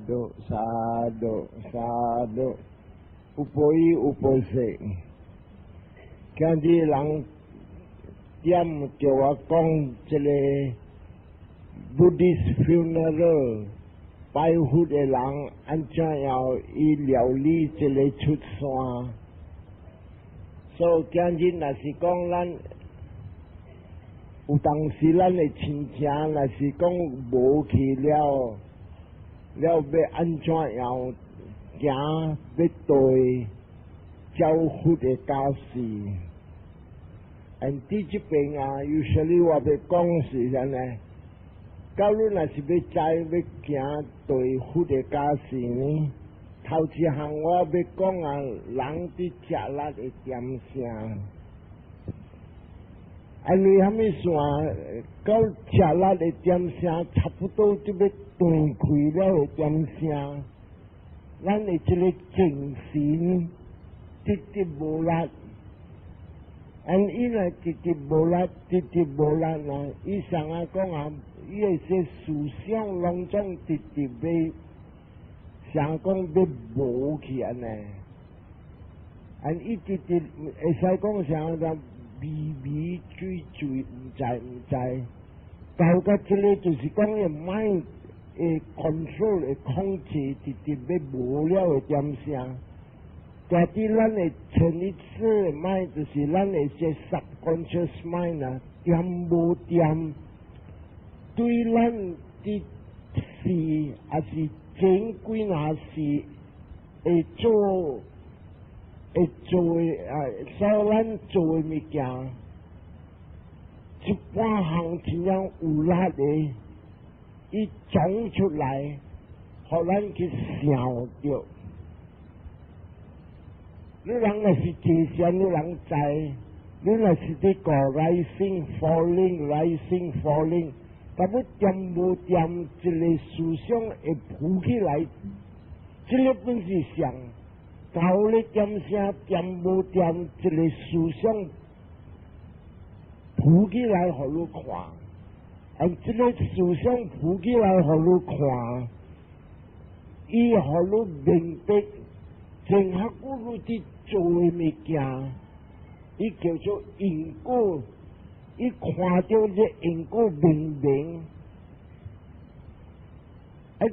sadhu sadhu sadhu， 有报伊有报谢。今日人点叫我讲这个 Buddhist funeral， 拜佛的人安怎样伊料理这个出山。所以今日若是讲咱有当时咱的亲戚，若是讲无去了，要安怎样行要对教佛的家事。伫这边啊，有时哩我要讲是啥呢？假如若是要知要行对佛的家事呢，头一项我要讲啊，人伫食力的点声。因为虾米线到吃力的点声，差不多就要断开了的点声，咱的这个精神直直无力。伊若直直无力，直直无力啊！伊上啊讲啊，伊的些思想拢总直直要，想讲要无去安尼。伊直直会使讲啥个？迷迷醉醉，唔知，到甲这个就是讲个 mind 的 control 的控制，直直要无了的点声。但伫咱的潜意识的 mind， 就是咱的些 subconscious mind 啊，点无点，对咱的事也是整几若事会做。会做所咱做的物件，一半项真样有力的，伊讲出来，互咱去想着。你人若是真善，你人知；你若是伫个 rising falling， 但要点无点，一个思想会浮起来，这个本是想。到你点声点无点，一个思想浮起来，互你看。这个思想浮起来，互你看，伊互你明白，前下古你伫做的物件，伊叫做因果。伊看到这因果明明。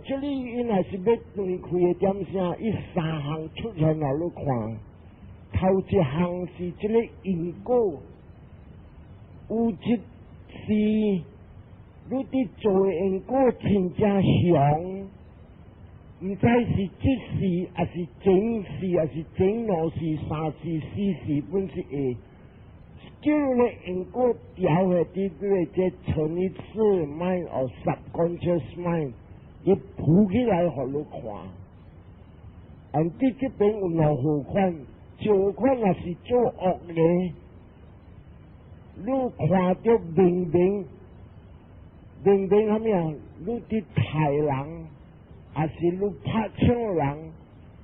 这里伊若是要断开的点声，伊三项出现互你看。头一项是这个因果，有一是你伫做的因果真正详，毋知是即时，还是前世，还是前两世、三世、四世，本是会。叫你因果调下伫这潜意识 mind or subconscious mind。伊浮起来，互你看。伫这边有两好款，一款也是做恶的，你看到明明虾米啊？你伫杀人，还是你拍枪人，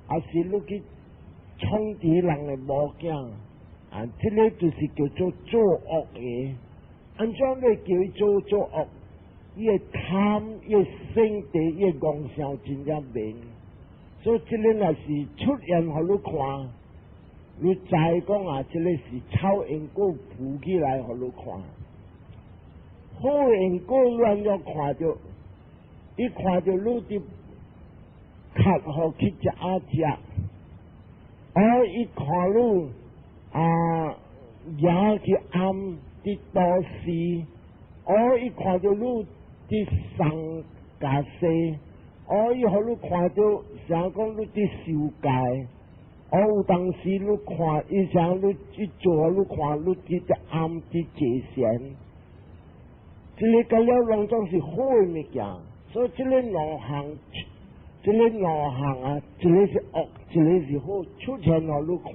还是你去冲敌人的某件？这个就是叫做恶的。安怎你叫伊做恶？伊的贪，伊的性地，伊的妄想真正明，所以这个若是出现互你看，你知讲啊，这个是超因果浮起来互你看。好的因果你安怎看着？伊看着你伫卡互去食食，伊看你也去暗伫都市，伊看着你。伫上家世，伊互你看到，啥讲你伫受戒，有当时你看，伊啥你去做，你看你伫只暗伫界限，这个甲了拢总是好的物件，所以这个两项啊，一个是恶，一个是好，出现互你看，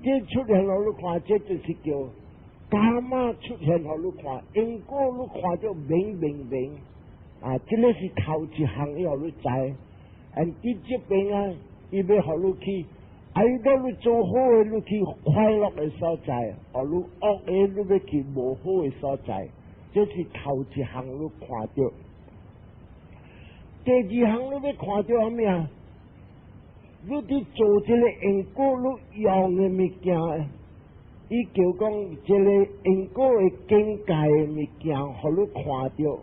这出现互你看，这就是叫。伽马出现互你看，因果你看着明，这个是头一项要你知。伫这边啊，伊要互你去，到你做好的，你去快乐的所在；你恶的，你要去无好的所在。这是头一项你看着。第二项你要看到咩啊？你伫做这个因果你用的物件，伊叫讲这个因果的境界的物件，互你看到。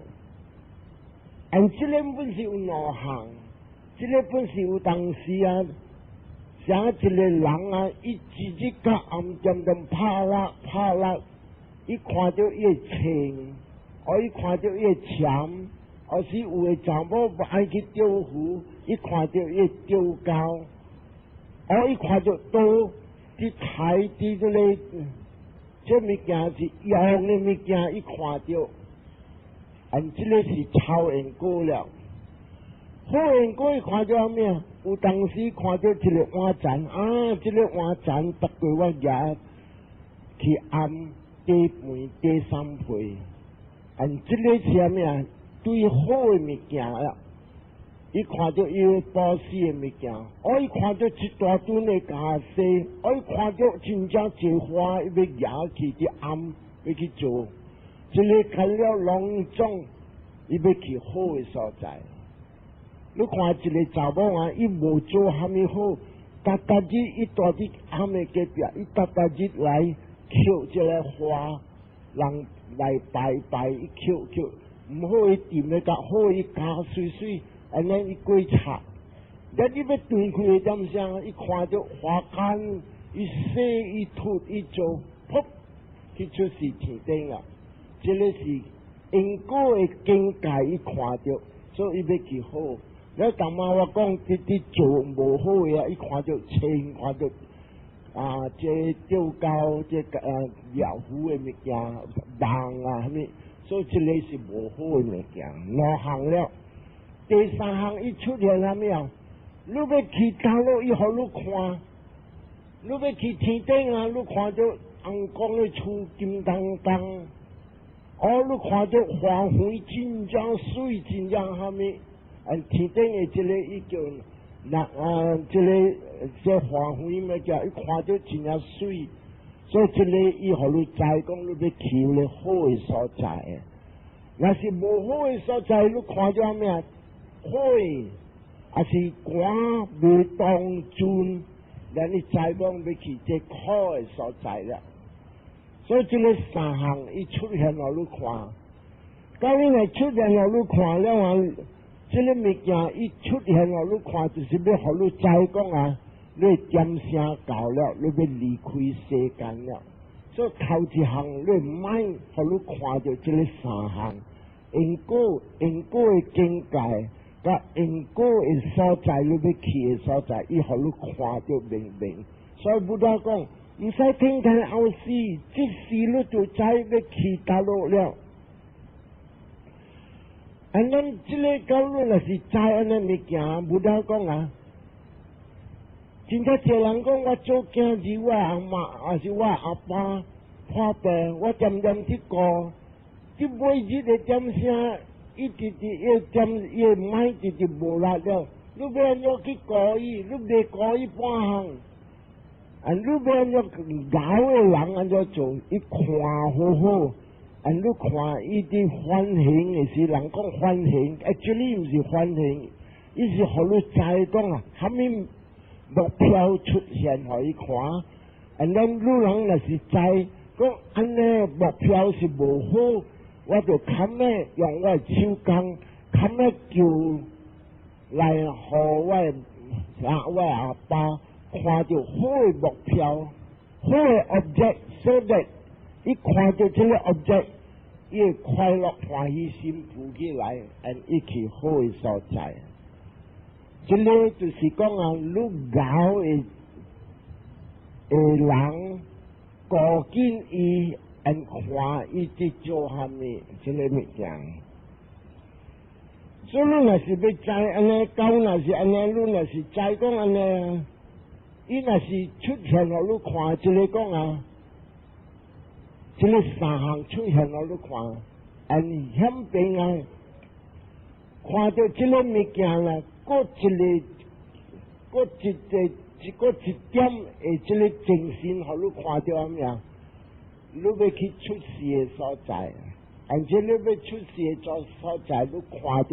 这个本是有两项，这个本是有当时啊，像一个人啊，伊自己甲暗点点拍落，伊看到伊的青，伊看到伊的钱。是有的查某不爱去钓鱼，伊看到伊钓钩，伊看到刀伫海伫这个，这物件是用的物件，伊看到，这个是超因果了。好因果伊看到咩？有当时看到一个碗잔这个碗잔逐个我也去按第半、第三倍，这个是咩啊？对好的物件啦，伊看到伊保湿的物件，伊看到一大吨的咖啡，伊看到真正一花，伊要拿去伫暗要去做，这个看了隆重，伊要去好的所在。你看一个查某啊，伊无做虾米好，日伊住伫暗的隔壁，伊日来捡这个花，人来拜，伊捡。唔好伊掂咧，甲好伊加水，安尼伊过插。但伊要断开的点声，伊看到花间，伊洗伊吐伊做，噗，去出事天顶啊！这个是因果的境界，伊看到，所以伊要去好。你干嘛我讲啲做无好嘅啊？伊看到青，看到这钓钩，这钓鱼的物件，网啊，虾米？所以这个是无好的物件，两项了。第三项伊出现了咩啊？你要去大陆，伊互你看；你要去天顶啊，你看到红光的厝金当当，你看到花园真正水，真正虾米？天顶的这个伊叫这花园物件，伊看到真正水。所以这个伊互你知讲，你要去咧好的所在。若是无好的所在，你看到咩？火，也是寒未当尊，咱你知讲要去这好的所在了。所以这个三项伊出现互你看，假如来出现互你看了啊，这个物件伊出现互你看，就是要互你知讲啊。你点声到了，你要离开世间了。所以头一项你唔买，互你看到这个三项因果的境界，甲因果的所在，你要去的所在，伊互你看到明明。所以不但讲，唔使听听后事，即时你就知要去大陆了。咱这个教你若是知安尼物件，不但讲啊。真正侪人讲，我做囝儿，我阿嬷也是我阿爸破病，我点去顾，即每日的点声，伊直伊唔买直无力了。你要安怎去顾伊？你袂顾伊半项，你要安怎搞的人安怎做？伊看好好，你看伊伫反省的时，人讲反省，这里毋是反省，伊是互你知讲啊，虾米？目标出现互伊看，你人若是知讲安尼目标是无好，我就砍咧用我手工砍咧球来互我阿爸看到好的目标，好的 object，so that 伊看到这个 object， 伊会快乐欢喜心浮起来，伊去好的所在。这个就是讲啊，你搞的人顾紧伊，看伊伫做虾米，这个物件。所以你若是要知安尼，狗若是安尼，你若是知讲安尼，伊若是出现互你看，这个讲啊，这个三项出现互你看，险病啊，看到这个物件啦。个一点的这个精神，互你看到咩啊？你要去出事的所在，而且你要出事的所在，你看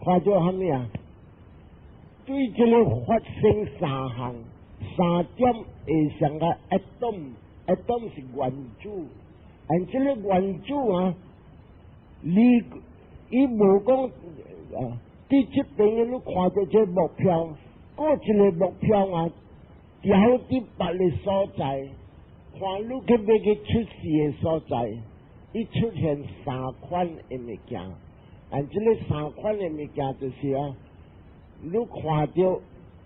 看到虾米啊？对这个发生三点以上的atom 是原子，而这个原子啊，伊无讲伫这边你看到这个目标，过一个目标啊，调伫别个所在，看你去要去出事的所在，伊出现三款的物件，而这个三款的物件就是啊。你看到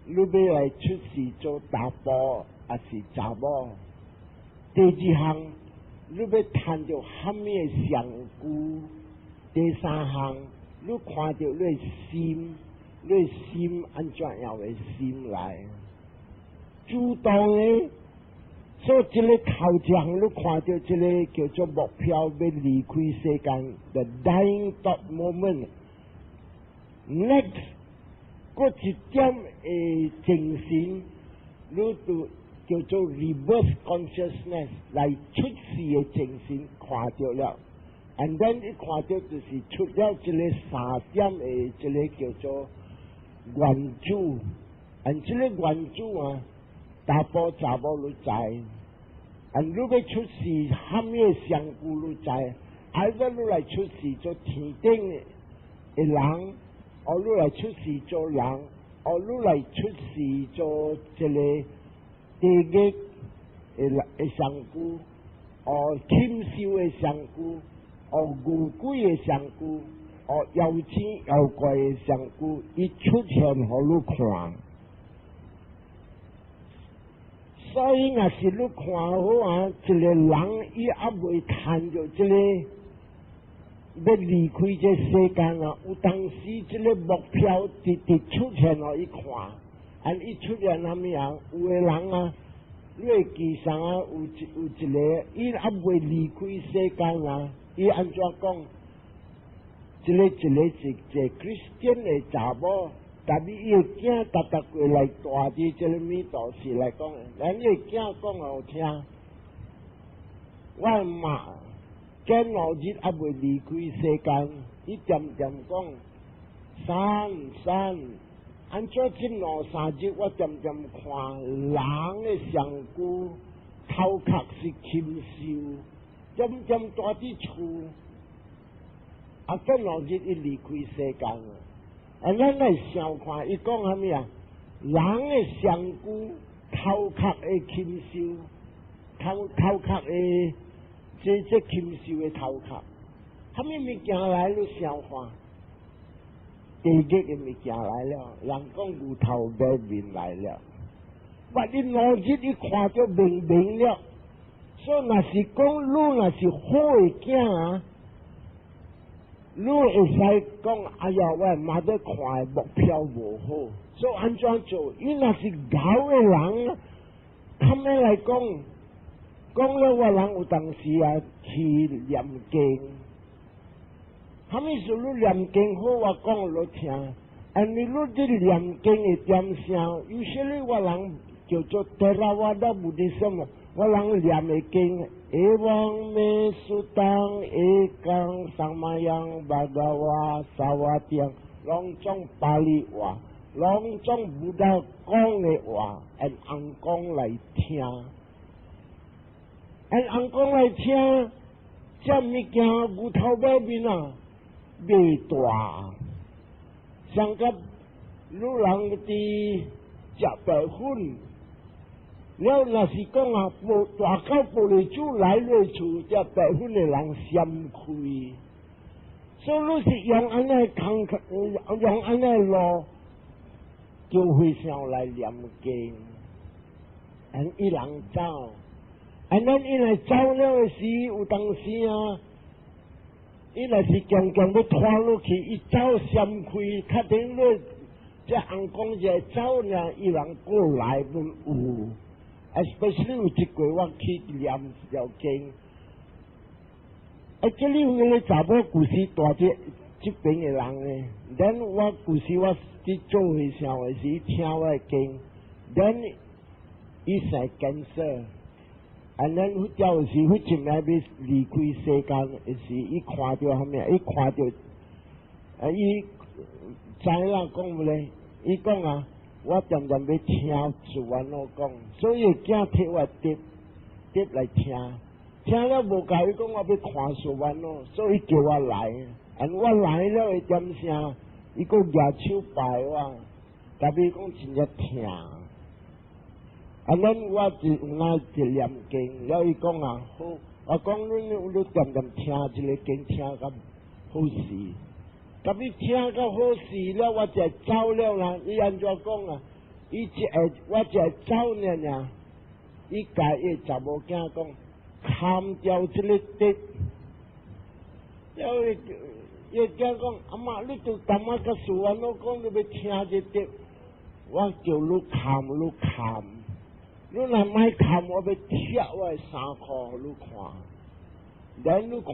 你要来出事做查甫还是查某？第二项，你要谈到虾米的上句？第三项，你看到你的心安怎样的心来？主动的，所以这个头奖，你看到这个叫做目标要离开世间 ，the dying dot moment next。嗰一點精神，你就叫做 reverse consciousness 來出世嘅精神看到了， and then 你看到就是出了這個三點嘅這個叫做原子， and 這個原子啊，查甫你知 ，and 你要出世蝦米嘅上句你知，還是你來出世做天頂嘅人？哦，你来出世做人，哦，你来出世做这个地狱的上句，哦，禽兽的上句，哦，牛鬼的上句，哦，妖精妖怪的上句，伊出现给你看。所以若是你看好啊，一个人伊还未谈到这个。要离开这世间啊！有当时这个目标直出现互伊看，啊，伊出现啥物样？有的人啊，你会记上啊，有一个，伊还未离开世间啊，伊安怎讲？一个 Christian 的查某，但是伊个囝踏过来大伫这个米道士来讲，咱伊个囝讲互听，我妈。今日还未离开世间，伊渐渐讲，三，按照这3日，我渐渐看人的上句，头壳是禽兽，渐渐住伫厝，啊，今日伊离开世间了，啊，咱来想看，伊讲啥物啊？人的上句，头壳的禽兽，头壳的。这禽兽的头壳，虾米物件来你想看？地狱的物件来了，人讲牛头马面来了，把你脑子你看着明了，所以若是讲你若是好的囝啊，你会使讲哎呀，我妈在看的目标无好，所以安怎做？伊若是狗的人，他们来讲。讲了我人有当时啊去念经，虾米事你念经好，我讲你听。啊，你伫念经的点声，有些哩我人叫做得啦，我都不知什么，我人念的经，往咩苏当江上马样巴达瓦萨瓦丁，拢种巴利话，拢种不到讲的话，按人讲来听。按人讲来听，这物件牛头马面啊，未大。像个女人伫食白粉，了若是讲啊，大口玻璃珠来落厝，这白粉的人嫌亏。所以你是用安尼用安尼路，就会上来念经，按一人走。咱伊来走了时，有当时啊，伊若是强强要拖落去，伊走嫌亏，确定你这红公者走呢，伊人过来不有 ，especially 有一过我去念了经，这里有个查某故事大这边的人呢，等我故事我去做会上的时听我的经，等伊生 cancer。and then 佢有時佢前面要離開世間嘅時，伊看到後面，伊看到伊知啦，讲唔咧？伊讲啊，我常常要听主完我讲，所以囝摕我碟来听，听了无甲伊讲我要看主完咯，所以叫我来，我来了会点声，伊个举手拜我，甲伊讲真正听。咱我就有那一念经，了伊讲啊好，我讲你常常听一个经，听甲好势。甲你听到好势了，我才走了啦。伊安怎讲啊？我才走呢。伊甲伊查某囝讲，砍掉这个碟。了伊囝讲，阿妈，你都淡仔甲事完，我讲你要听这碟，我叫你砍，你若莫砍，我要拆我的衫裤，你看。然你看，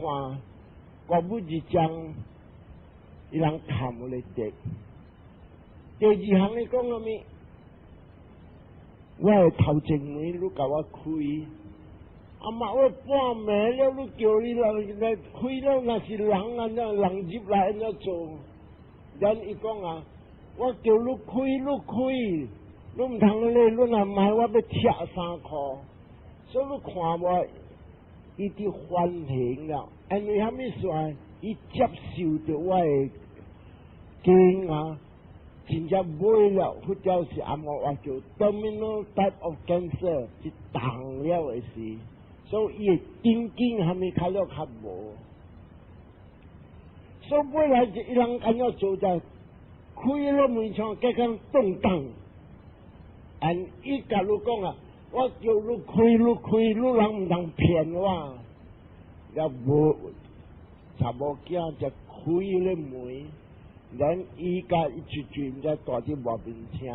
国母一张。伊人砍我来跌，第二项你讲了咩？我的头前门你甲我开，阿妈我半暝了，你叫你来开了，那是人啊，那人入来安怎做？然伊讲啊，我叫你开，你唔通咧，你若买我要拆衫裤，所以你看我，伊伫反省了，因为虾米说？伊接受着我的经啊，真正买了，或者是阿妈话叫 terminal type of cancer 是重了的事，所以伊的神经虾米较了较无，所以本来就伊人安怎做在开了门窗，加讲动荡，伊甲你讲啊，我叫你开，你人唔通骗我，了无。查某囝才开了门，然伊甲伊一毋知大伫外面听，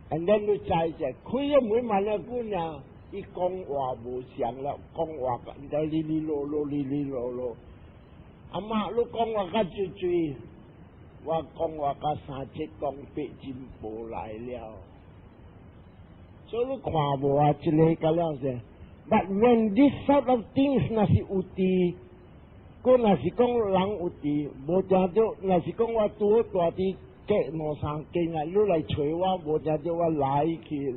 咱你知者开了门慢了久尔，伊讲话无像了，讲话毋知哩啰，阿妈你讲话甲嘴，我讲话甲3、7讲8真无来了，所以你看无啊，一个甲了者 ，but when this sort of things 若是有伫。我若是讲人有伫，无听着；若是讲我拄好大伫隔2、3间啊，你来找我，无听着我来去，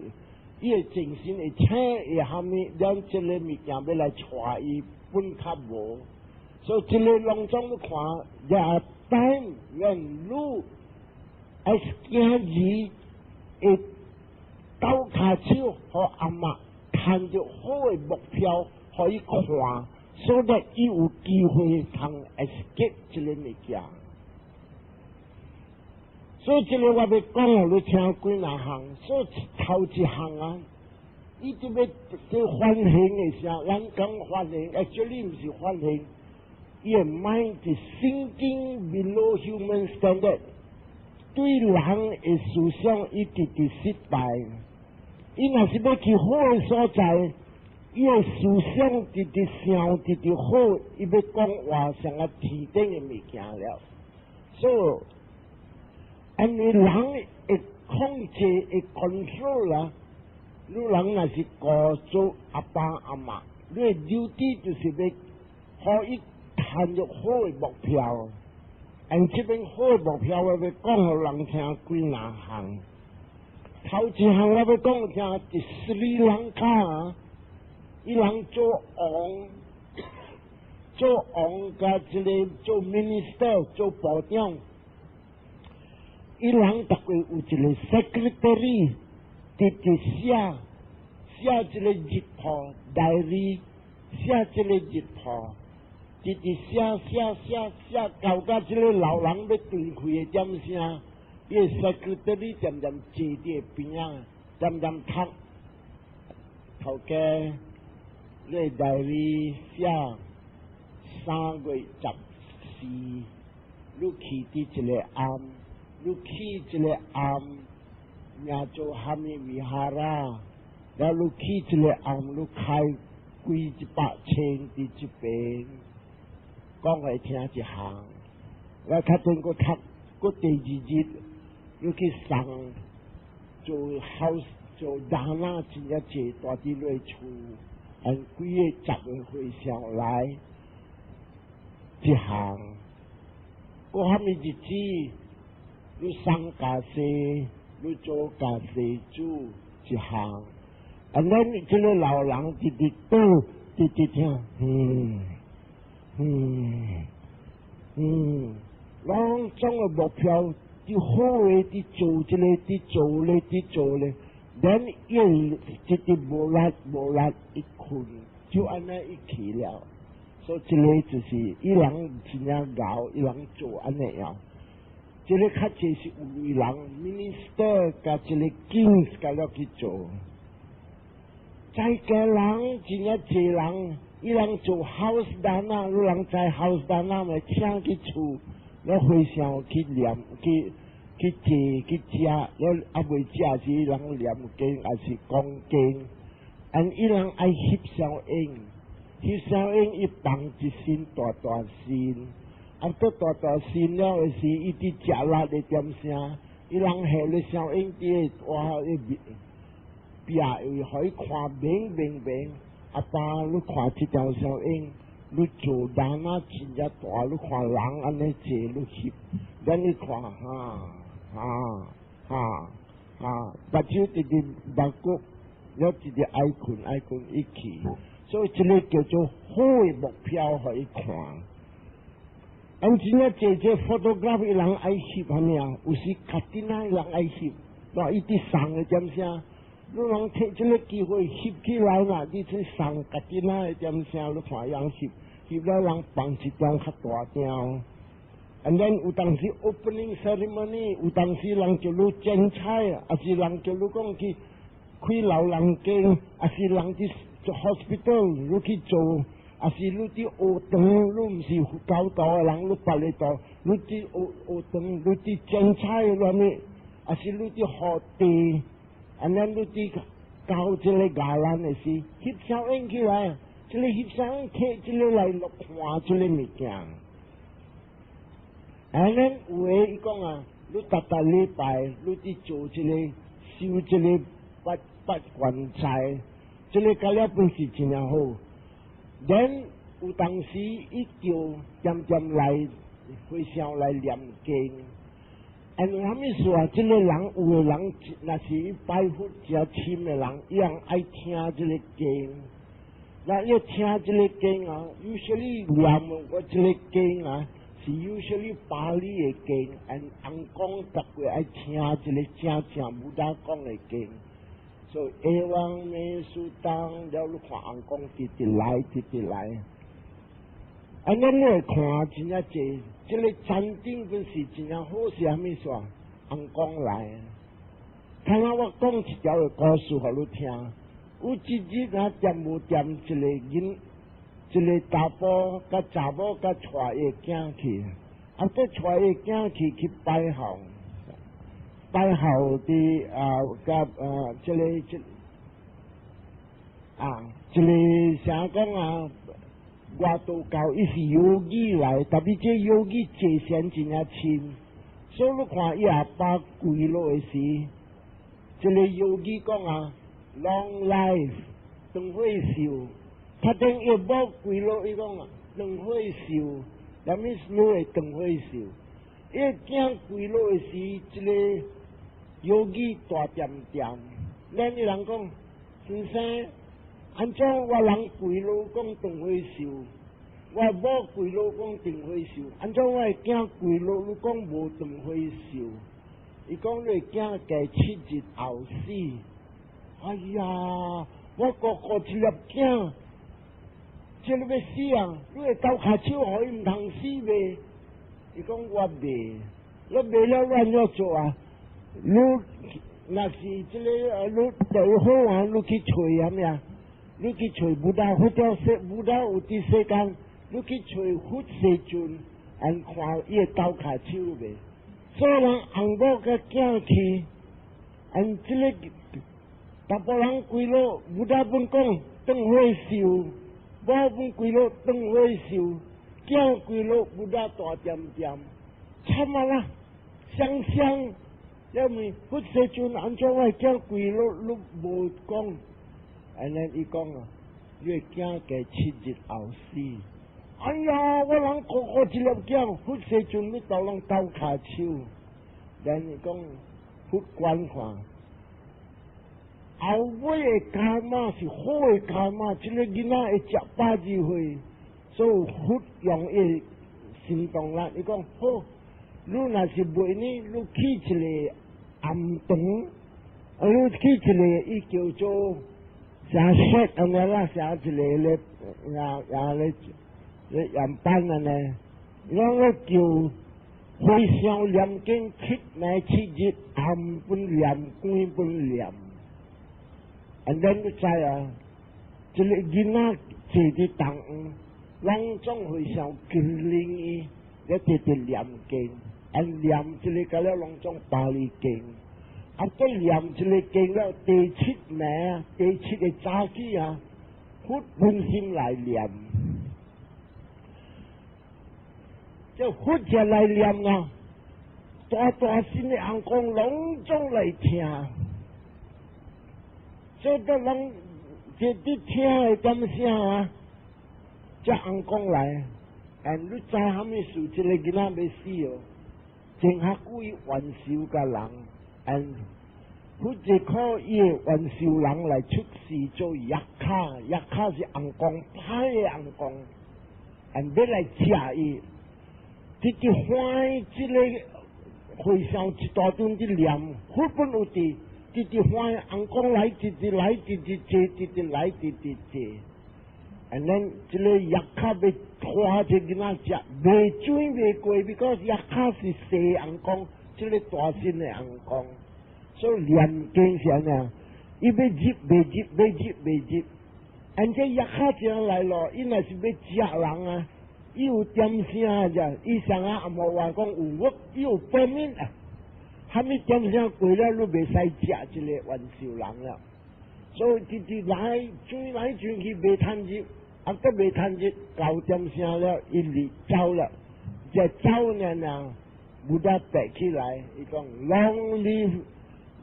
伊的精神会请会虾米？咱即个物件要来带伊，本较无。所以即个拢总你看，也等愿愈as 囝儿会抖骹手，互阿嬷看着好的目标，互伊看。所以伊有机会通 escape 这个物件，所以这个我要讲你听几哪项，所以头一项啊，伊就要做反省的声，人讲反省，actually 唔是反省，伊的 mind 是 thinking below human standard， 对人的思想伊直直失败，伊若是要去好的所在。伊的思想直直想直直好，伊要讲话上个天顶的物件了，所以，因为人会控制会 control 啦，你人若是告诉阿爸阿妈，你的 duty 就是要互伊谈着好的目标，这边好的目标我要讲互人听几哪项，头一项我要讲听是斯里兰卡啊。伊人做王甲一个做 minister 做部长，伊人逐个有一个 secretary， 直直写一个日报diary， 写一个日报，直直写，到甲即个老人要断开的点声，伊个 secretary 渐渐坐伫边仔，渐渐读头家。你代理写3月14，你去伫一个暗，你去一个暗，名做哈密维哈拉，然后你去一个暗，你开几100千伫这边，讲来听一项，我较等个读，第2日，你去送做 house 做人啦，真正济大伫内厝。几个10个会上来一项，我虾米日子你上加西，你左加西煮一项，and then 这个老人直直倒，直直听，拢总个目标，伫好诶，伫做一个，伫做咧，伫做咧，咱伊直直无力一困，就安尼一去了。所以这个就是伊人真正熬，伊人做安尼样。这个较济是有位人 minister 甲这个 kings 甲了去做。在个人真正济人，伊人做 house 单啊，有人在 house 单啊，咪请去厝，了回上去念去坐去食，了啊未食时人念经还是讲经，按伊人爱翕小影，翕小影伊放一身大身，啊都大身了的时，伊伫食力的点声，伊人下咧小影伫哇迄壁位互伊看明，阿爸你看这条小影，你做人啊真正大，你看人安尼坐你翕，咱你看目睭直直目骨，了直直爱困一起，所以这个叫做好的目标互伊看。真正坐这 photograph 伊人爱翕安尼啊，有时较紧啊伊人爱翕，那伊伫送的点声。你人摕这个机会翕起来嘛，你去送家己那的点声，你看人翕了人放一张较大张。And then 有当时 opening ceremony， 有当时人叫你剪彩，还是人叫你讲去开老人间，还是人去做 hospital， 你去做，还是你去学堂，你唔是教导的人，你别嚟做，你去学堂，你去剪彩了呢，还是你去学地。and then 你伫教这个家人的时，翕小影起来，这个翕小影摕这个来录看这个物件。and then 有诶伊讲啊，你逐礼拜你伫做这个收这个八关财，这个加了本事真正好。then 有当时伊就渐来回想来念经。啥物事啊？这个人有的人，若是拜佛较深的人，伊人爱听这个经。那要听这个经啊，usually 念我这个经啊，是 usually 巴利的经，人讲逐个爱听这个正武打讲的经。所以下王美术当了，你看人讲直直来。咱来看真正济。这个山顶本是真正好，是啥物事啊？红讲来，看下我讲一条的故事互你听。有一日啊，掂无掂一个查甫甲查某甲带伊囝去，啊，再带伊囝去拜校的甲这个啥讲啊？外道教伊是yogi语来，特别这yogi语界限真正深，所以你看伊阿爸跪落的时，这个yogi语讲啊 ，long life 长岁寿，他等伊无跪落，伊讲啊长岁寿，那么是你会长岁寿。伊囝跪落的时，这个yogi语大点，咱伊人讲先生。安怎我人跪落讲长岁寿，我某跪落讲长岁寿，安怎我的囝跪落你讲无长岁寿？伊讲你的囝加7日后死。哎呀，我个一粒囝，这个要死啊！你会交下手互伊唔通死袂？伊讲我袂，我袂了，我安怎做啊？你若是这个你最好啊，你去找啥物？你去找武道，有伫世间，你去找佛世尊，看伊会交下手袂？所以人红某甲囝去，这个大部人跪落，武道本讲长岁寿，某本跪落长岁寿，囝跪落武道大点，惨啊啦！想，要问佛世尊安怎我囝跪落，你无讲？伊讲啊，你的囝加7日后死。哎呀，我人个一粒囝，佛世尊你都人交下手，然伊讲佛观看，后尾的伽马是好的伽马，这个囡仔会食80岁，所以佛用伊行动力，伊讲好，你若是袂呢，你起一个暗堂，你起一个伊叫做啥说安尼啦，啥一个咧，咧研班安尼，伊讲咧叫。回向念经7暝7日，暗本念，光本念。And then 你知啊，这个囡仔坐伫当午，拢总回向金灵伊，咧直直念经，念这个个了拢总巴利经，再念这个经了第7暝啊，第7个早起啊，佛本心来念。就佛者来念啊，大大声的红光拢总来听，所以都人这啲听的点声啊，这红光来，你知虾米事？这个囡仔要死哦，正下鬼元首个人，佛者靠伊的元首人来出世做药卡，药卡是红光歹的红光，要来吃伊。这就欢这个回向一大顿的念，佛本有地，这就欢红光来，直直来，直直坐，直直来，直直坐。咱这个药卡要拖这囡仔食，袂水袂过，because药卡是细红光，这个大身的红光，所以念经是安尼，伊要入袂入，要入袂入。这药卡这样来咯，伊若是要食人啊。伊有点声咋？伊上下也无话讲有我，伊有方面啊。虾米点声过了，你袂使食这个元首人了。所以直直来转来转去，袂趁入，搁袂趁入，到点声了，伊就走了。这走呢，不得爬起来，伊讲 Long live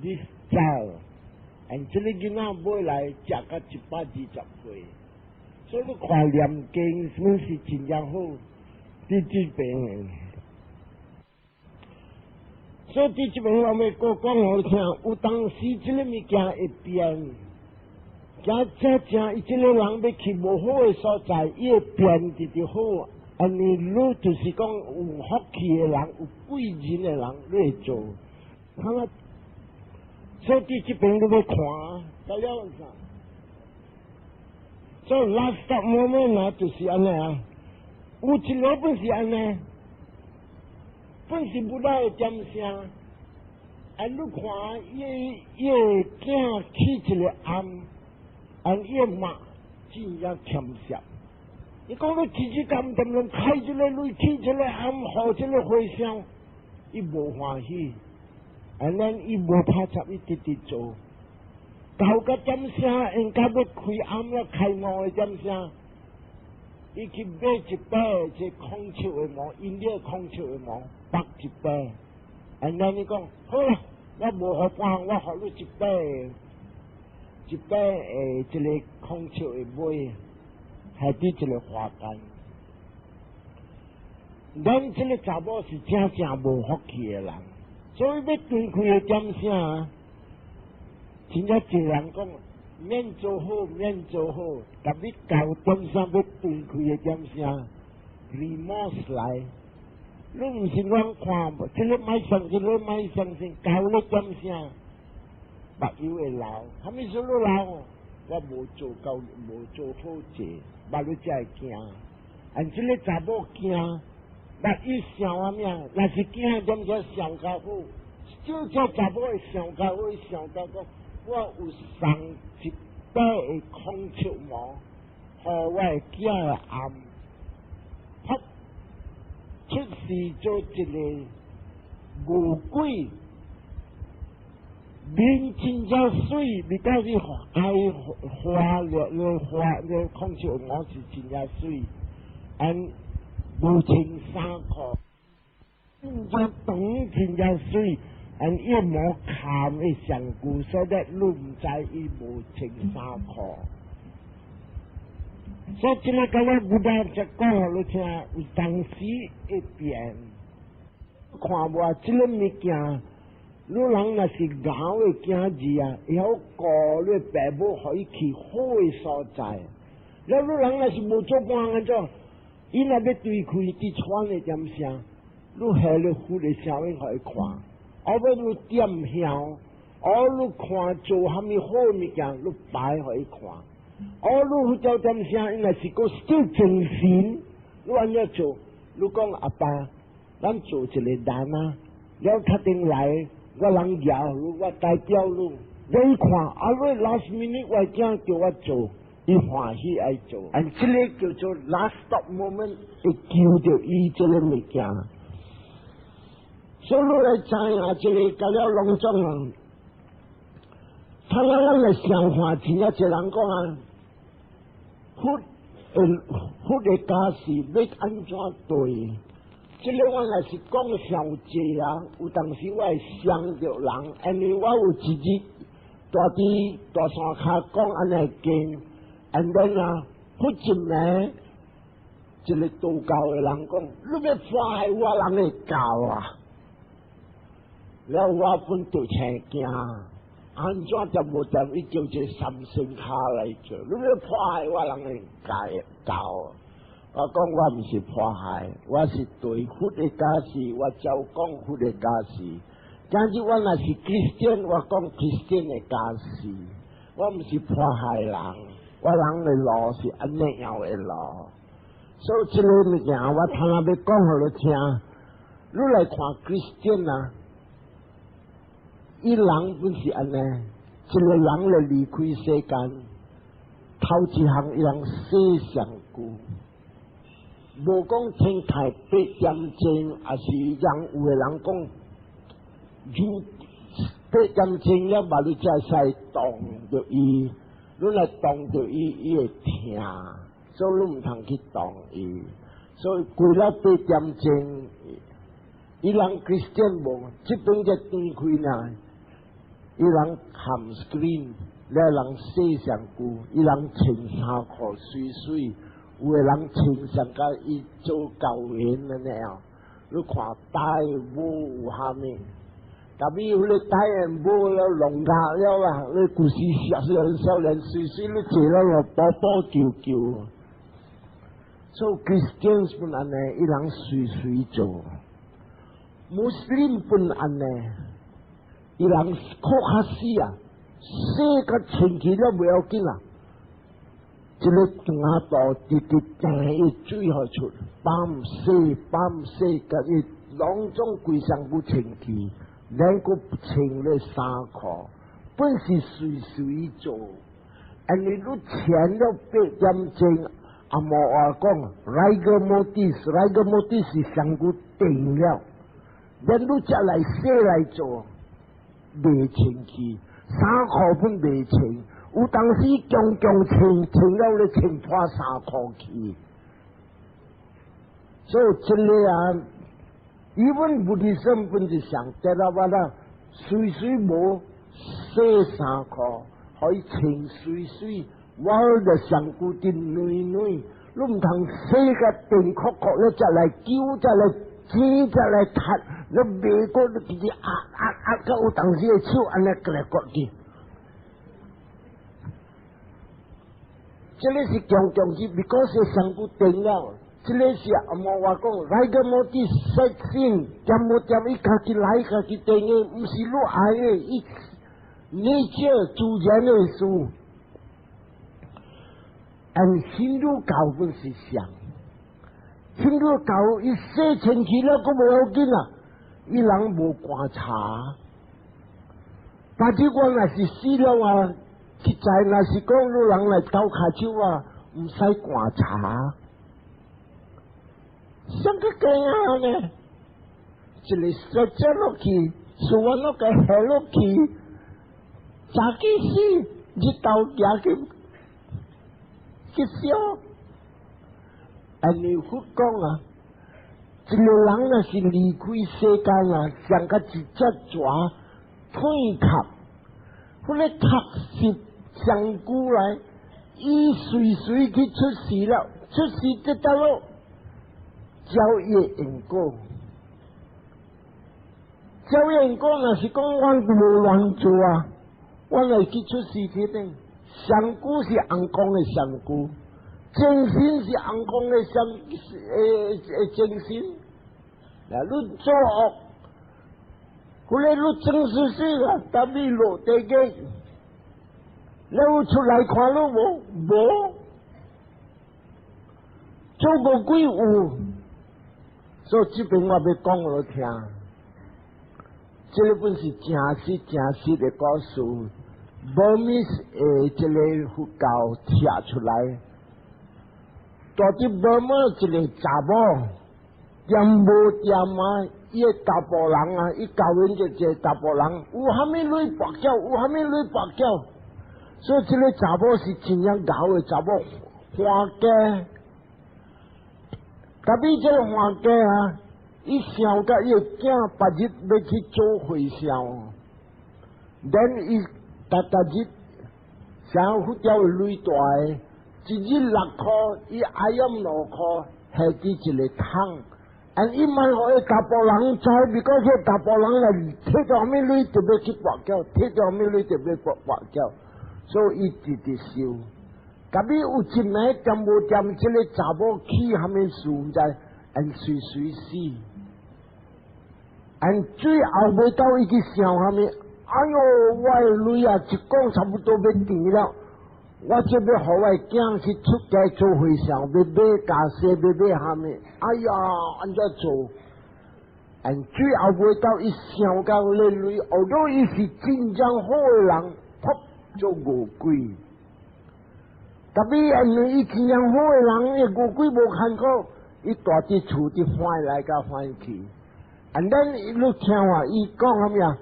this child。这个囡仔买来食到120岁。所以你看念经本是真正好，伫这边。所以伫这边我们讲互你听，有当时这个物件会变，这伊这个人要去无好的所在，伊会变直好。你就是讲有福气的人，有贵人的人，你会做。所以伫这边你要看，大家问啥？所以 last moment 啊，就是安尼啊，有一个本是安尼，本是不老的点声，你看伊的囝起一个暗，伊的妈真正欠削。伊讲你直直咁点能开一个雷，起一个暗，好一个回响，伊无欢喜，伊无拍插，伊直直做。到个点声，应该要开暗了，开幕的点声，伊去买一杯这空手的毛，饮料空手的毛，白一杯。你讲好啦，我无好办，我互你一杯这个空手的杯，还伫一个花间。咱这个查某是真正无福气的人，所以要对开的点声。真正一人讲，免做好，免做好，但你到点声要断开的点声 ，remorse 来，你唔是讲看，这个买上，这个买上先，到了点声，目睭会流，虾米时候流？我无做够，无做好势，目睭才会惊。这个查某惊，目睭想啊命，若是惊点声想较好，就这查某会想较好，想到讲。我有送一袋的空手毛，互我的囝的暗，他出世做一个魔鬼，面真正水，比较是爱花了空手毛是真正水，无穿衫裤，真正长真正水。伊无看的上久，所以你唔知伊无穿衫裤。所以这个跟我不但只讲互你听，有当时会变。看我这个物件，你人若是咬的囝儿啊，会晓顾你爸母，互伊去好的所在。了你人若是无做伴安怎？伊若要对开伫喘的点声，你下你呼的声音互伊看，后尾你点晓，你看做虾米好物件，你摆互伊看。你呼叫点声，伊若是个still精神，你安怎做？你讲阿爸，咱做一个单啊，了确定来。我人摇，我代表你，你看，你 last minute 我讲叫我做，伊欢喜爱做，而这个叫做 last stop moment， 会救着伊这个物件。所以你来知影这个搞了隆重啊，他咱的想法，真正一人讲啊，福的家事要安怎对？这个我若是讲上济啊，有当时我会伤着人，因为我有一日住伫大山骹讲安尼经，然后啊，不进来一个道教的人讲，你要祸害我人会教啊，了我本就青惊，安怎就无得伊叫一个三圣卡来做，你要祸害我人会教啊。我讲我毋是迫害，我是对佛的家事，我照讲佛的家事。今日我若是 Christian， 我讲 Christian 的家事，我毋是迫害人，我人的路是安尼样的路。所以这个物件，我通常要讲互你听，你来看 Christian 啊，伊人本是安尼，一个人来离开世间，头一项伊人死上久。无讲天台八点钟，也是让有的人讲，如八点钟了，嘛你才使动着伊，你来动着伊，伊会听，所以你毋通去动伊。所以过了8点钟，伊人 Christian 无，即边才断开呢，伊人含 screen， 了人洗上久，伊人穿衫裤水水。有的人穿上甲伊做教员安尼哦，你看戴帽有虾米？特别有咧戴个帽了弄假了啦，你故事少年水水，你坐了落波波叫叫。所以 Christians 本安尼，伊人随随做；Muslim 本安尼，伊人靠较死啊，死甲清气了袂要紧啦。一个大道直直正伊水互出，把毋洗，甲伊拢总规上不清气，两个穿咧衫裤，本是随随做。因为你前了8点钟，阿无话讲 rigor mortis 是上古定了，然你才来洗来做，袂清气，衫裤本袂清。有当时强穿了咧穿破衫裤去，所以这个啊，伊本不离身本就上得了哇啦，随随无洗衫裤，可以穿随随，我就上固定内，你唔通洗个定壳壳咧，再来揪，再来挤，再来踢，你袂过你直接压，到有当时个手安尼过来过去。这个是强是 because 上古定了，这个是阿莫话讲，来个莫啲实性，点莫点伊家己来家己定嘅，唔是你爱嘅，伊nature自然嘅事。按新路教本是想，新路教伊洗清气了，佫无要紧啊，伊人无观察，但是我若是死了啊。实在若是讲你人来搞骹手啊，毋使观察，啥个惊啊呢？一个摔跤落去，输完落个下落去，早起死，日头行去烧。安尼佛讲啊，一个人若是离开世间啊，像个一只蛇退壳，迄个壳是。上古来，伊随随去出世了，出世这条路，交易因果，照样讲，若是讲阮无乱做啊，阮会去出事体呢。上古是红光的上古，真心是红光的真心。那你做恶，后来你真实是啊，但你落地嘅，你有出来看了无？无，做无鬼有，所以这边我要讲我听。这本是真实的故事，无咪这个佛教写出来，到底无么一个查某，掂无掂啊，伊个查甫人啊，伊教人一个查甫人，有虾米女白鸟，有虾米女白鸟，所以这个查某是真样搞的查某花家，特别这个花家啊。伊想甲伊个囝别日要去做会相，等伊逐日想佛教累大个，一日6块，伊爱用2块，下伫一个桶，伊莫互伊查甫人知，because迄查甫人来摕到咩女就要去跋筊，摕到咩女就要跋筊，所以伊直直收。特别有一暝掂无掂，即个查某起虾米事毋知，随死。最后尾到伊去想虾米？哎哟，我的女啊，一讲差不多要甜了，我就要互我的囝去出街做会相，要买家私，要买虾米？哎呀，安怎做？最后尾到伊想到个女，后头伊是真正好的人，噗做恶鬼。特别伊真正好的人，恶鬼无看过，伊大伫厝伫翻来甲翻去。你听话，伊讲虾米啊？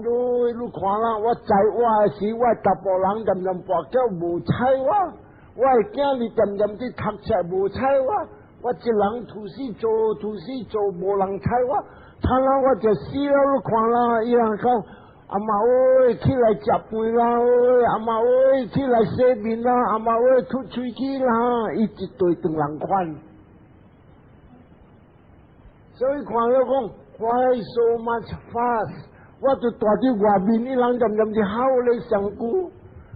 你看啦，我知我的时，我查甫人渐渐跋筊无睬我，我的囝儿渐渐伫读册无睬我一人吐死做，无人睬我，惨啦我就死了。你看啦，伊人讲阿妈喂起来食饭啦，喂阿妈喂起来洗面啦，阿妈喂吐喙齿啦，伊一堆长人款。所以看了讲 ，Why so much fuss？ 我就大伫外面，伊人渐渐是好咧上久。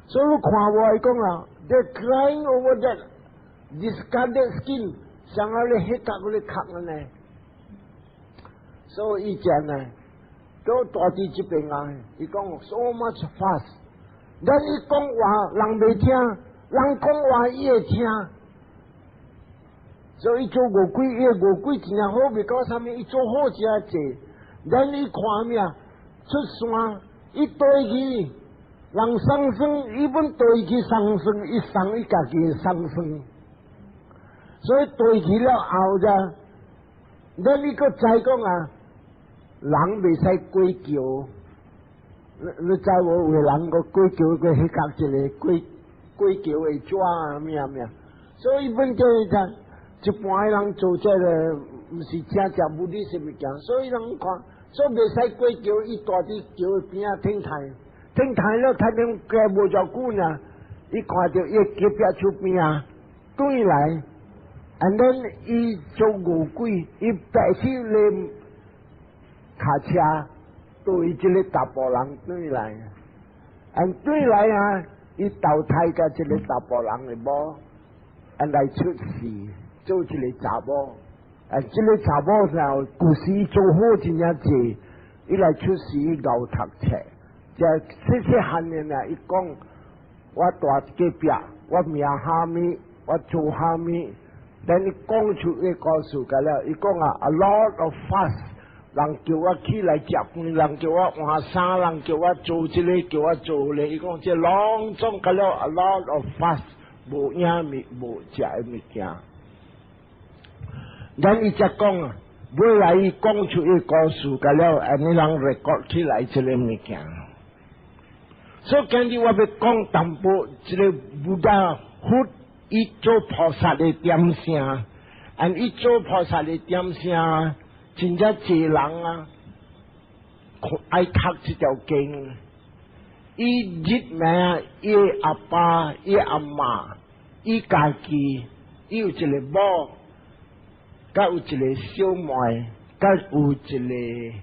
所以看我讲啊 ，they're crying over that discarded skin， 想要咧迄角咧壳呢。所以以前呢，都大伫这边啊，伊讲 so much fuss， 咱伊讲话人袂听，人讲话伊会听。所以做恶鬼，伊恶鬼真正好，袂讲啥物，伊做好真啊济。咱伊看咩啊？出山，伊对去，人送生，伊本对去送生，伊送伊家己的送生。所以对去了后咋？咱伊个再讲啊，人袂使鬼叫。你知无？有人个鬼叫个迄角一个鬼叫的纸啊，咩啊咩啊。所以本叫伊讲。一般人做这个，毋是正正无理什物件，所以人看，所以袂使鬼叫，伊大伫桥边啊挺台了，台顶过无偌久呢，伊看到伊隔壁厝边啊，对来 ，and then 伊做恶鬼，伊白起来卡车对这个查甫人对来，and 对来啊，伊投胎甲这个查甫人的某，and 来出事。做一个查某，这个查某时故事做好真正济，伊来出事伊熬读册，细汉的呢，伊讲我大隔壁，我名虾米，我做虾米，等伊讲出个故事个了，伊讲啊 ，a lot of fuss， 人叫我起来食饭，人叫我换衫，人叫我做这个，叫我做那，伊讲这拢总个了 a lot of fuss， 无影物，无食的物件。咱伊则讲啊，未来伊讲出一个故事个了，你人 record 起来这个物件。所以今日我要讲淡薄，这个布达佛伊做菩萨的点声，伊做菩萨的点声，真正济人啊，爱读这条经。伊日名，伊阿爸，伊阿妈，伊家己，伊有一个某。甲有一个小妹，甲有一个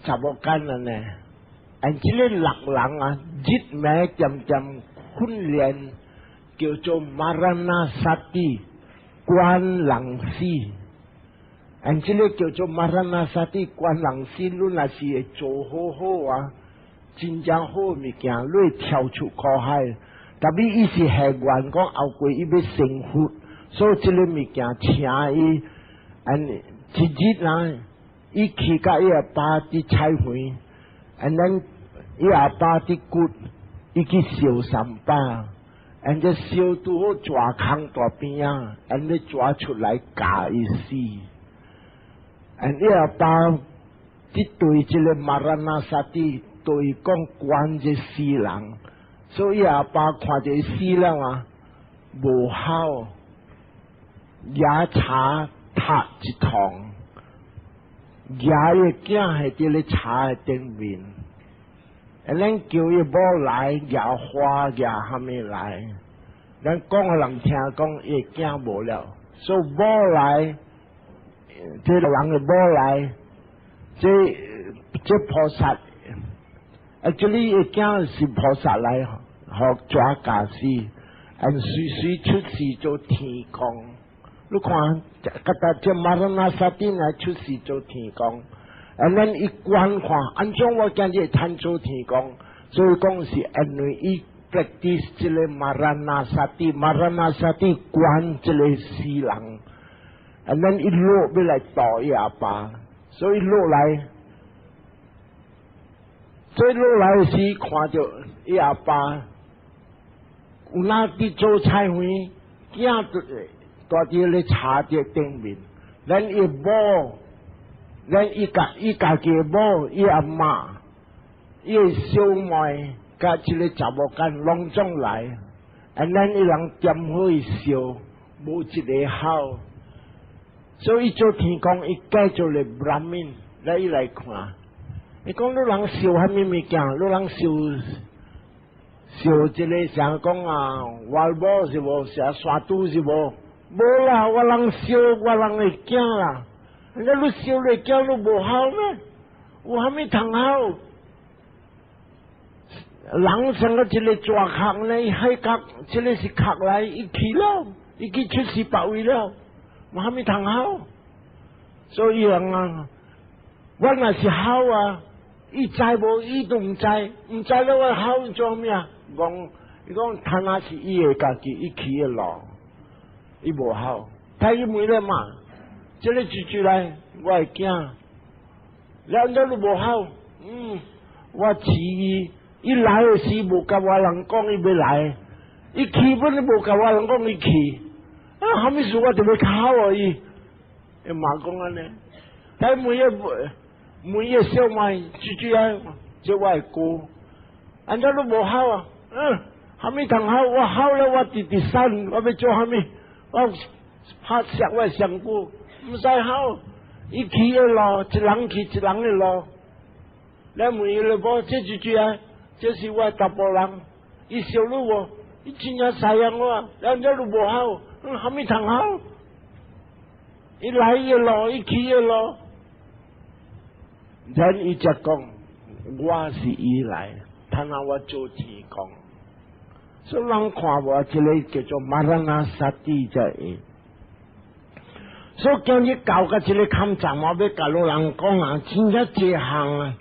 查某干了呢，这个6人啊，日暝渐渐训练，叫做马拉那萨蒂观人师。这个叫做马拉那萨蒂观人师，你若是会做好好啊，真正好物件，你会跳出苦海。特别伊是下愿讲后过伊要成佛，所以这个物件请伊，一日啊，伊去甲伊阿爸伫菜园，咱伊阿爸伫骨，伊去烧3把，这烧拄好抓空大边啊，你抓出来夹伊死。伊阿爸伫对这个马拉那萨蒂对讲管这死人，所以阿爸看这死人啊无好，牙茶塌一通，牙个囝系伫咧茶的顶面，咱叫伊某来牙花牙虾米来，咱讲个人听讲伊囝无了，所以某来。这人嘅无来，这菩萨，这里嘅囝是菩萨来，学抓假死，随出世做天公。你看，这马拉那萨蒂来出世做天公，咱一观看，安怎我今日贪做天公？所以讲是因为伊 practice 这个马拉那萨蒂观这个死人。咱一落要来导伊阿爸，所以落来时看到伊阿爸有哪伫做菜园，囝大伫咧茶碟顶面，咱伊某，咱伊家己某，伊阿嬷，伊小妹甲一个查某干拢总来，咱伊人点好伊烧，无一个好。所以做天公，伊介做咧 Brahmin 来伊来看，伊讲你人烧虾米物件？你人烧一个像讲啊，外母是无？是啊，山猪是无？无啦，我人烧，我人会惊啦。你烧咧惊，你无好咩？有虾米通好？人生个一个抓壳呢，伊海壳，这个是壳来，伊去了，伊去出世别位了。我还没谈好，所以人啊，我那是好啊，伊知无，伊都唔知了我好做咩啊？伊讲他那是伊个家己，伊起个路，伊无好，他伊问咧嘛，这个句来，我会惊，两者都无好，我饲伊来个时无甲我人讲伊要来，伊去本都无甲我人讲伊去。虾米事我就要考而已，伊嘛讲安尼，但每一小妹句啊，这我会过，安怎都无好啊，虾米通好？我好了，我伫山，我要做虾米？我拍石我上过，唔使好，伊去个路，一人去一人个路，咱问伊了无？这句啊，这是我查甫人，伊烧了我，伊真正使用我，安怎都无好。虾米通好？伊来个路，伊去个路，咱伊则讲，我是伊来，他拿我做天公，所以人看我这个叫做马拉那萨蒂在。所以今日教个这个勘站，我要甲老人讲啊，真正一项啊，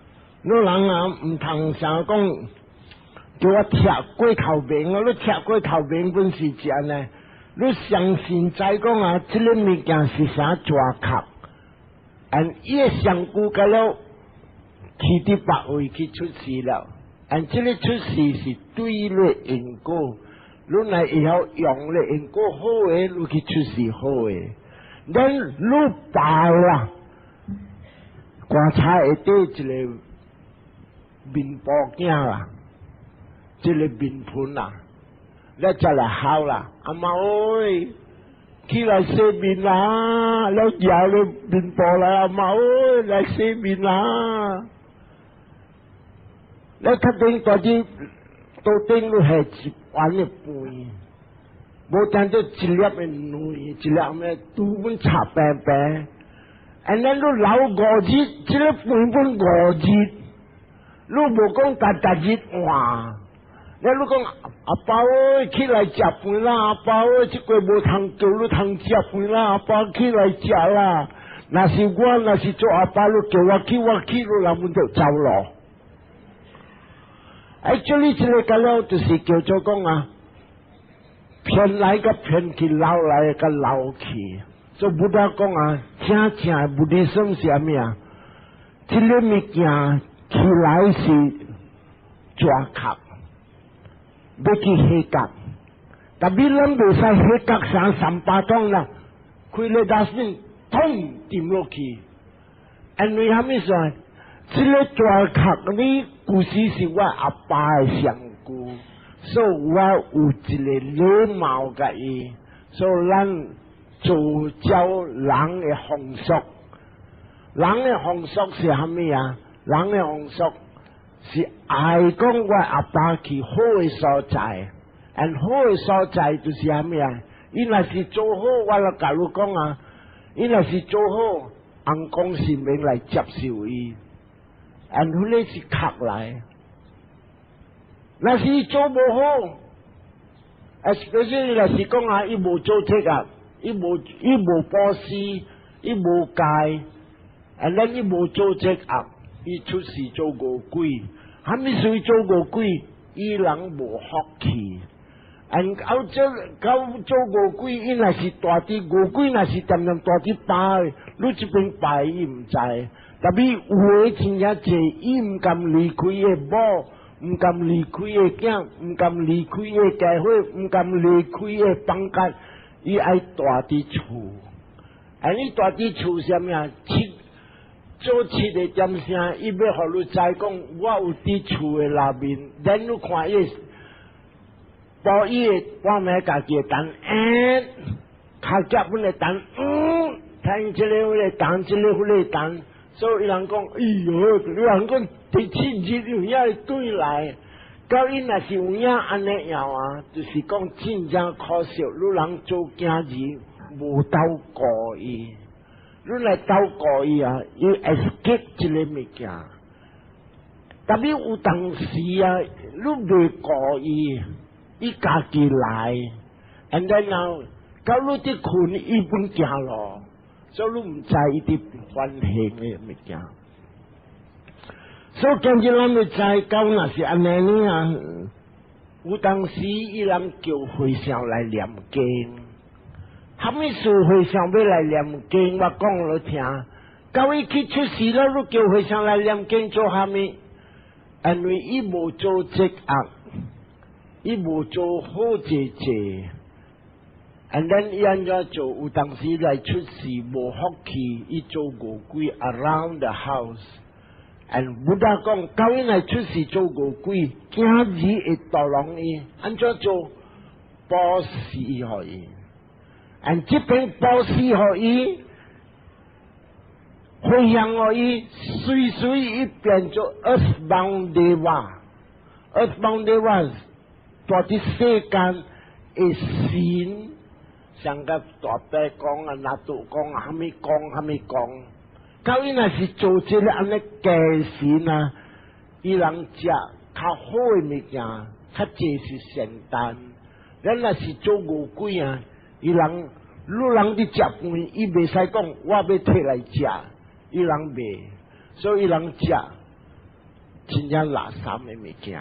老人啊唔通想讲，叫我贴过头面，我你贴过头面本是这样呢。你相信在讲啊，这个物件是啥抓壳？伊个上古个了，去伫别位去出世了。这个出世是对了因果，你来以后用了因果好诶，你去出世好诶。咱你大啦，观察下底一个面部镜啦，一个面盆啦。咱就来好啦，阿妈哎，起来洗面啦，了摇了面部来，阿妈哎，来洗面啦。咱确定到底到顶都系一碗嘅饭，无单到一粒嘅卵，一粒咩都本茶白白， and then 你留5日，即个本5日，你无讲逐日换。你讲阿爸喂起来食饭啦，阿爸喂即个无通叫你通食饭啦，阿爸起来食啦。若是做阿爸，你叫我去，你人们就走咯。Actually， 即个个了就是叫做讲啊，偏来个偏去，流来个流去。所以不得讲啊，真正不得算是啥物啊？即个物件起来是抓壳。要去黑角，但比咱袂使黑角3巴掌啦，开了大声，通掂落去。因为虾米说？这个抓壳呢，故事是我阿爸的上故，所以我有一个礼貌甲伊，所以咱做教人的风俗。人的风俗是虾米啊？人的风俗。是爱讲我阿爸去好的所在，好的所在就是啥物啊？伊若是做好，我就甲你讲啊，伊若是做好，翁公是免来接受伊，迄个是壳来。若是伊做无好，especially 若是讲啊，伊无做这个，伊无保湿，伊无戒，咱伊无做这个。伊出事做误鬼，虾米属做误鬼？伊人无福气。到做误鬼，伊若是大啲误鬼，若是点大啲拜，你这边拜伊唔知。特别有诶真正济，伊唔甘离开诶某，唔甘离开诶囝，唔甘离开诶家伙，唔甘离开诶房间，伊爱大啲厝。伊大啲厝啥物啊？做7个点声，伊要互你知讲，我有伫厝诶内面，咱你看伊，包伊诶，我咪家己等，脚脚本来等，听这个迄个等，这个迄个等，所以人讲，哎哟，你人讲第7日有影对来，到伊若是有影安尼样啊，就是讲真正可惜，你人做囝儿无斗过伊。你来斗过伊啊，伊 escape 一个物件，特别有当时啊，你袂过伊，伊家己来 ，and then now 到你伫困，伊本行咯，所以你唔知伊伫反省嘅物件。所以今日咱要知到若是安尼呢啊，有当时伊人叫会上来念经。虾米事会上要来念经，我讲你听。到伊去出事了，你叫会上来念经做虾米？因为伊无做积恶，伊无做好济济。and then 伊安怎做？有当时来出事无福气，伊做误鬼 around the house。and 不但讲，到伊来出事做误鬼，囝儿会导拢伊，安怎做？保释互伊。这边保释互伊，回向互伊，随随伊变做 earthbound deva。earthbound deva 大啲世间嘅神，像个大伯讲啊、那度讲啊、虾米讲，到伊若是做这个安尼假神啊，伊人食较好嘅物件，较济是圣诞。咱若是做误鬼啊，伊人。你人伫食饭，伊袂使讲我要摕来食，伊人袂，所以伊人食真正垃圾的物件。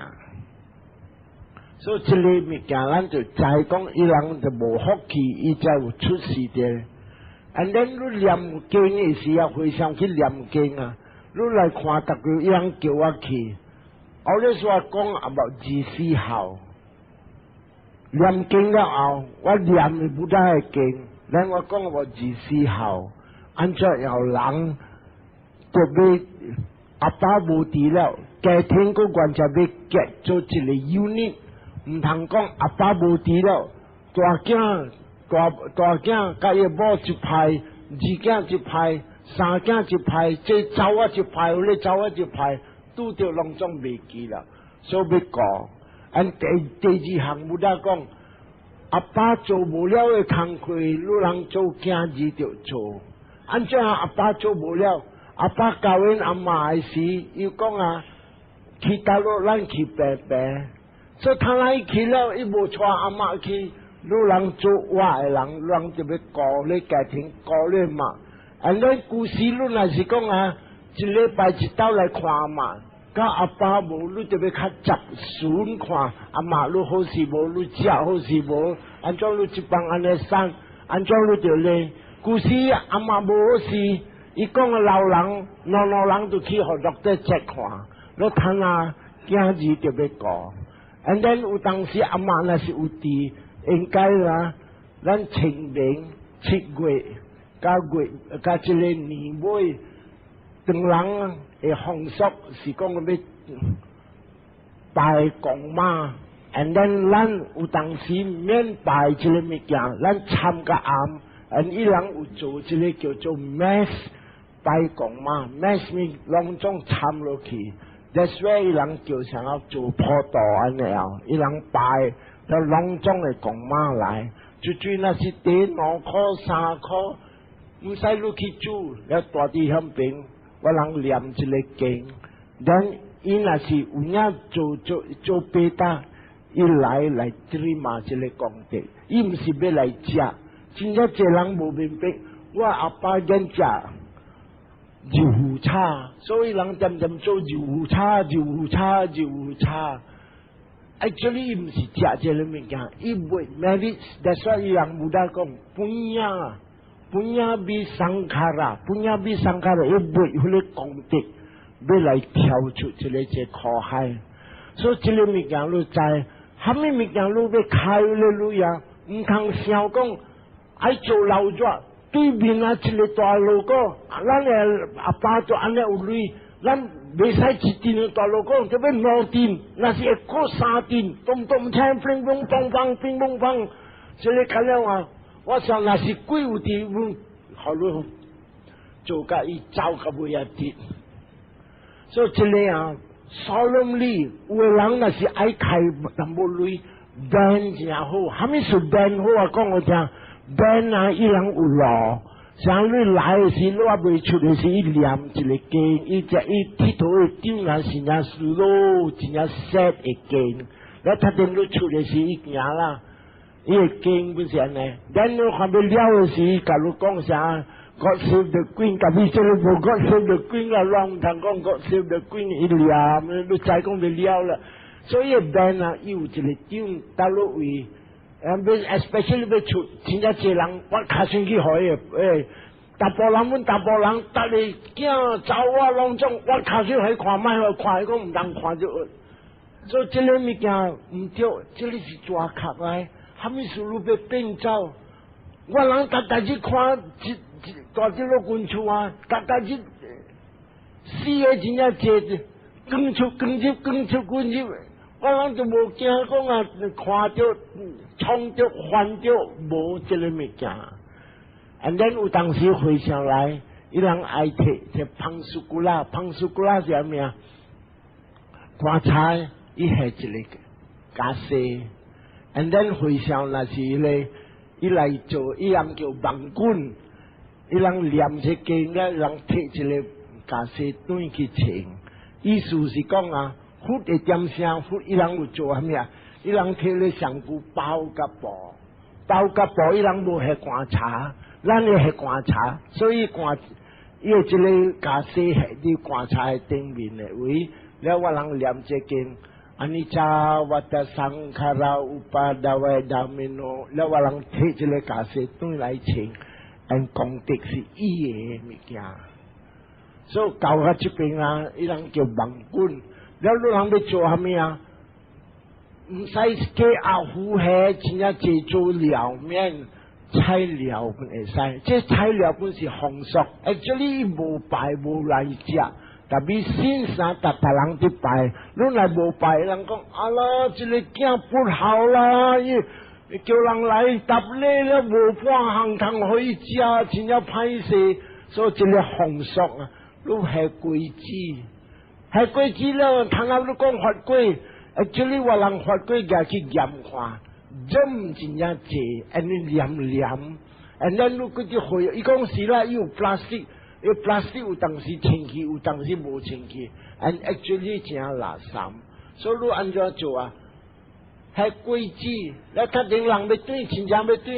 所以这个物件，咱就知讲，伊人就无福气，伊才有出事的。and then 你念经的时候，回上去念经啊，你来看逐个伊人叫我去，我咧说讲about 24号念经了后，我念的不但系经。咱我讲我24号，安怎有人特别阿爸无伫了，家庭个关系要结做一个 unit， 唔通讲阿爸无伫了，大囝甲伊某一派，二囝一派，三囝一派，这走啊一派，迄个走啊一派，拄着拢总袂记啦，所以要讲，第二项不得讲。阿爸做无了的工课，你人做囝儿着做。安怎阿爸做无了？阿爸教阮阿嫲的时，伊讲啊，去大陆咱去白白，所以他那去了，伊无带阿嫲去，路人做活的人，人就要顾你家庭，顾你嘛。安尼故事论也是讲啊，一礼拜一斗来看阿嫲，甲阿爸无，你就要较杂顺看阿嫲，你好是无，你食好是无，安怎你一帮安尼生，安怎你就咧？故事阿嫲无好事。伊讲个老人、老人就去学doctor在看，你睇下囝儿就要顾。And then 有当时阿嫲那是有伫，应该啦，咱清明、7月、加一个年尾，当人的风俗是讲要拜公妈。And then 咱有当时免拜一个物件，咱参加暗，and 伊人有做一个叫做 mass。拜公妈 ，mass 咪隆重参落去。That's why 伊人叫想要做普渡安尼啊，伊人拜就隆重的公妈来，最那是第2块、3块，唔使你去煮，了大地向边，我人念一个经，等伊那是有影做白搭，伊来这里嘛一个功德，伊唔是要来食，真正这人无明白，我阿爸人食。肉糊叉，所以人点做肉糊叉。Actually 唔是食这个物件，伊袂 marriage。That's why 伊人冇得讲本呀比桑卡拉，伊袂迄个功德，要来跳出这个苦海。所以这个物件你知，虾米物件你要开了你啊，唔通想讲爱做老弱。对面啊，一个大路哥，咱个阿爸就安尼有类，咱袂使一दिन的大路哥，就要2दिन，那是1个3दिन，咚锵，乒乓乓，这个看了啊，我想那是鬼有伫，好路做甲伊走甲尾啊啲，所以这个啊，solemnly，有个人那是爱开淡薄类，band 真好，虾米是 band 好啊？讲我听。ben 啊，伊人有路，像你来的时，你还未出的时，伊念一个经，伊剃头的顶啊，是那 slow， 真正 set 的经。了他等你出的时，伊行啦，伊个经不是安尼。等你看要了的时，甲你讲啥 ？God save the Queen， 甲你这里无 God save the Queen 啊，乱唔通讲 God save the Queen， 伊念，你再讲就了啦。所以 ben 啊，伊有一个顶，到落位。especially 要出，真正济人，我卡先去互伊，大波人阮大波人，逐个囝走我拢总，我卡先互伊看卖，看伊讲毋通看就，所以这个物件毋对，这里是抓壳来，虾米事路要变走？我人逐日看大只落军厝啊，逐日死个真正济，更出，我人就无惊讲啊，看着。冲着翻着无这个物件，and then 有当时回想来，伊人爱摕胖苏古拉是啥物啊？棺材伊下一个假西 ，and then 回想那是咧，伊来做，伊人叫网棍，伊人念一经咧，人摕一个假西端去穿，意思是讲啊，佛的点声，佛伊人有做啥物啊？伊人摕咧上古包甲布，伊人无下棺茶，咱咧下棺茶，所以伊有一个假西下伫棺茶的顶面的位，了我人念这经，安尼查我的桑卡拉乌巴达维达米诺，了我人摕一个假西端来穿，因功德是伊的物件，所以到我这边啊，伊人叫网棍，了你人要做啥物啊？唔使加阿虎虾，真正制作料面菜料本会使，这菜料本是风俗，actually无拜无来食，特别先生逐人伫拜，恁来无拜，人讲啊啦，这个囝不好啦，叫人来搭礼了，无半项通可以食，真正歹势，所以这个风俗啊，你下规矩，下规矩了，通啊你讲法规。actually 我人法规家去验看，真正济，安尼念，咱如果啲灰，伊讲是啦，伊有 plastic， 伊 plastic 有当时清气，有当时无清气 ，and actually 真垃圾。所以你安怎做啊？系规矩，你特定人要对，亲像要对，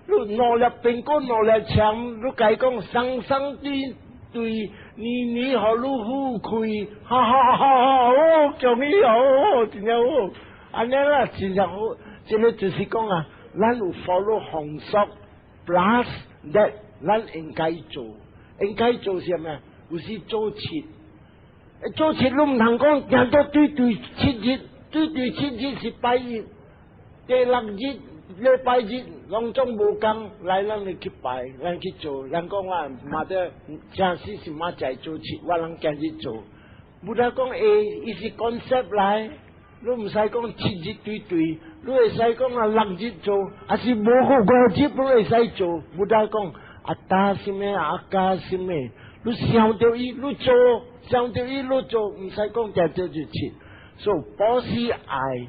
你努力苹果，努力抢，你甲伊讲生生对，你好你富贵，哈哈哈哈！哦，恭喜哦，真正好，安尼啦，真正好。这个就是讲啊，咱有 follow 风俗 ，plus that 咱应该做，应该做什么？有时做切，做切你唔通讲，行到对七日，对七日是拜日，第六日。礼拜日拢总无工来，咱去拜，咱去做。人讲啊，妈的，正时是妈在做事，我人今日做。不得讲伊是 concept 来，你唔使讲七日对，你会使讲啊六日做，还是无好5日都会使做。不得讲啊打什么啊加什么，你想到伊你做，想到伊你做，唔使讲在这就切。所以保持爱。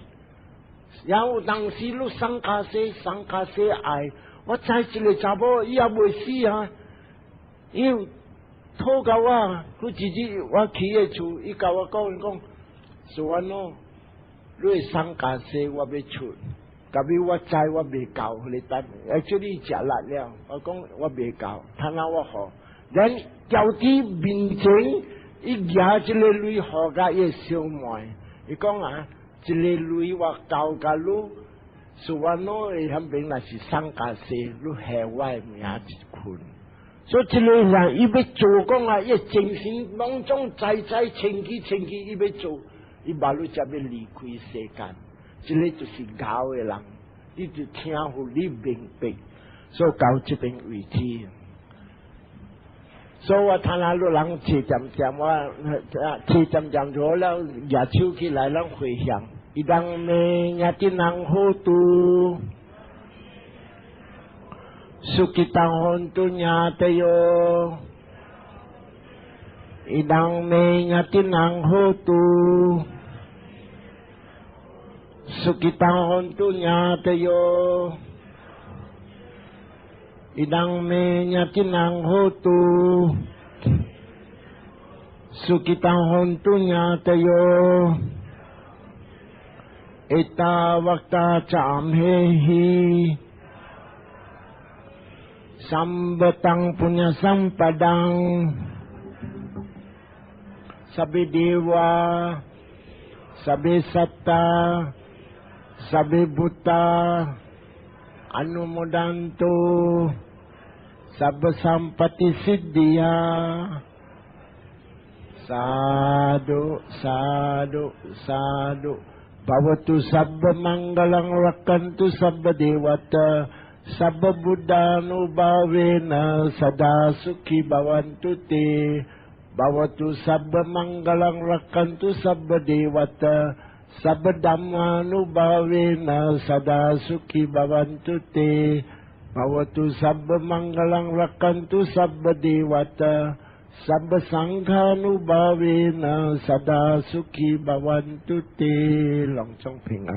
然后当时你生卡死爱，我再一个查某伊也袂死啊！伊讨教我，佢自己我起个厝，伊甲我讲，是安怎？你会生卡死，我要出，甲比我知我未够，你等，叫你食辣了，我讲我未够，睇下我好。然交啲面前，伊夹一个女好甲伊小妹，伊讲啊。一个女我教甲你，是我喏会肯定那是生家事，你下我名一困。所以一个人伊要做讲啊，伊精神当中在清气，伊要做，伊马路才要离开世间。这个就是教的人，你就听好，你明白。所以到这边为止。所以我睇下路人车站，我车站咗了，举手起来，咱回想。Idang me ngatinang hutu sukitang hontu nya tayo idang me ngatinang hutu sukitang hontu nya tayo idang me ngatinang hutu sukitang hontu nya tayo Ita wakta camhehi sambatang punya sampadang sabi dewa sabi satta sabi buta anu modanto sabba sampati siddhiya sadu Bhavatu sabba manggalang rakantu sabba dewata sabba buddhanu bhavena sada sukhi bhavantu te Bhavatu sabba manggalang rakantu sabba dewata sabba dhammanu bhavena sada sukhi bhavantu te Bhavatu sabba manggalang rakantu sabba dewata Sabba sanghanu bhavena sada sukhi bhavantu te long trong平安